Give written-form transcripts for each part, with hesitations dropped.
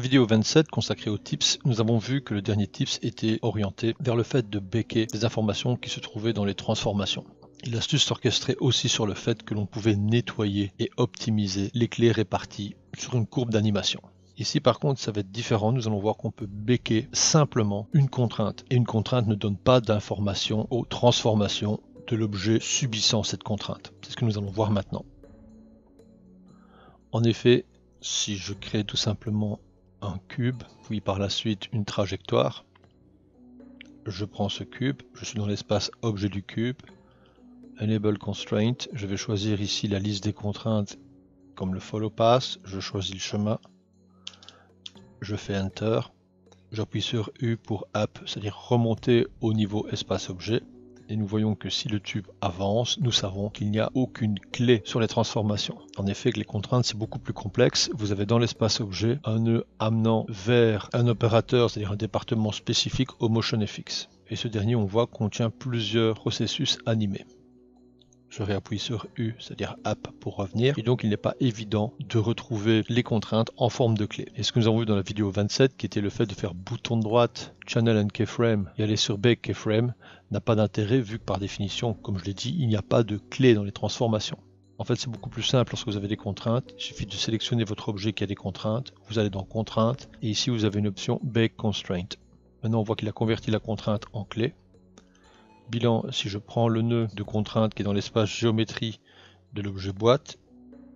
la vidéo 27 consacrée aux tips, nous avons vu que le dernier tips était orienté vers le fait de backer des informations qui se trouvaient dans les transformations. Et l'astuce s'orchestrait aussi sur le fait que l'on pouvait nettoyer et optimiser les clés réparties sur une courbe d'animation. Ici par contre ça va être différent, nous allons voir qu'on peut backer simplement une contrainte. Et une contrainte ne donne pas d'informations aux transformations de l'objet subissant cette contrainte. C'est ce que nous allons voir maintenant. En effet, si je crée tout simplement un cube, puis par la suite une trajectoire, je prends ce cube, je suis dans l'espace objet du cube, Enable Constraint, je vais choisir ici la liste des contraintes comme le Follow Path, je choisis le chemin, je fais Enter, j'appuie sur U pour Up, c'est-à-dire remonter au niveau espace objet, et nous voyons que si le tube avance, nous savons qu'il n'y a aucune clé sur les transformations. En effet, que les contraintes c'est beaucoup plus complexe, vous avez dans l'espace objet un nœud amenant vers un opérateur, c'est-à-dire un département spécifique au MotionFX. Et ce dernier, on voit, contient plusieurs processus animés. Je réappuie sur U, c'est-à-dire App pour revenir, et donc il n'est pas évident de retrouver les contraintes en forme de clé. Et ce que nous avons vu dans la vidéo 27, qui était le fait de faire bouton de droite, Channel and Keyframe, et aller sur Bake Keyframe, n'a pas d'intérêt vu que par définition, comme je l'ai dit, il n'y a pas de clé dans les transformations. En fait, c'est beaucoup plus simple lorsque vous avez des contraintes. Il suffit de sélectionner votre objet qui a des contraintes, vous allez dans Contraintes, et ici vous avez une option Bake Constraint. Maintenant, on voit qu'il a converti la contrainte en clé. Bilan, si je prends le nœud de contrainte qui est dans l'espace géométrie de l'objet boîte,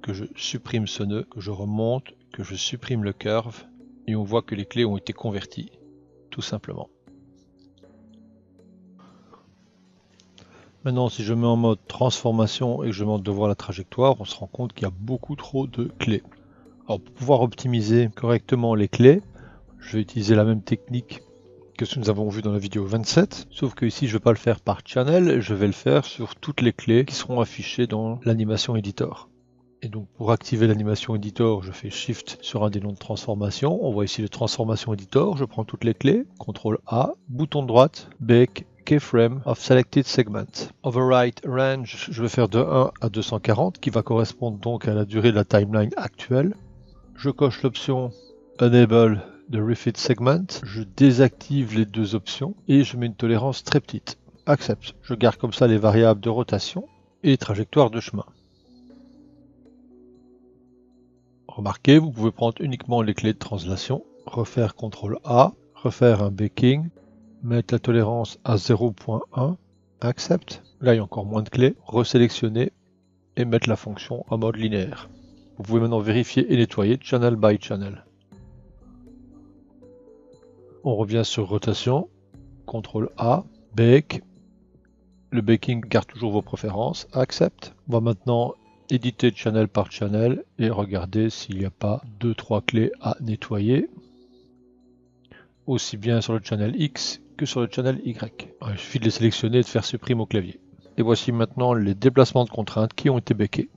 que je supprime ce nœud, que je remonte, que je supprime le curve, et on voit que les clés ont été converties, tout simplement. Maintenant, si je mets en mode transformation et que je monte de voir la trajectoire, on se rend compte qu'il y a beaucoup trop de clés. Alors, pour pouvoir optimiser correctement les clés, je vais utiliser la même technique que ce que nous avons vu dans la vidéo 27, sauf que ici je ne vais pas le faire par channel, je vais le faire sur toutes les clés qui seront affichées dans l'animation editor. Et donc pour activer l'animation editor, je fais Shift sur un des noms de transformation, on voit ici le transformation editor, je prends toutes les clés, CTRL A, bouton droite, Bake Keyframe of Selected Segment. Overwrite Range, je vais faire de 1 à 240, qui va correspondre donc à la durée de la timeline actuelle. Je coche l'option Enable de Refit Segment, je désactive les deux options et je mets une tolérance très petite. Accept. Je garde comme ça les variables de rotation et les trajectoires de chemin. Remarquez, vous pouvez prendre uniquement les clés de translation, refaire CTRL A, refaire un baking, mettre la tolérance à 0.1, Accept. Là il y a encore moins de clés, resélectionner et mettre la fonction en mode linéaire. Vous pouvez maintenant vérifier et nettoyer channel by channel. On revient sur rotation, CTRL A, Bake. Le baking garde toujours vos préférences, Accept. On va maintenant éditer channel par channel et regarder s'il n'y a pas 2-3 clés à nettoyer. Aussi bien sur le channel X que sur le channel Y. Il suffit de les sélectionner et de faire supprime au clavier. Et voici maintenant les déplacements de contraintes qui ont été bakés.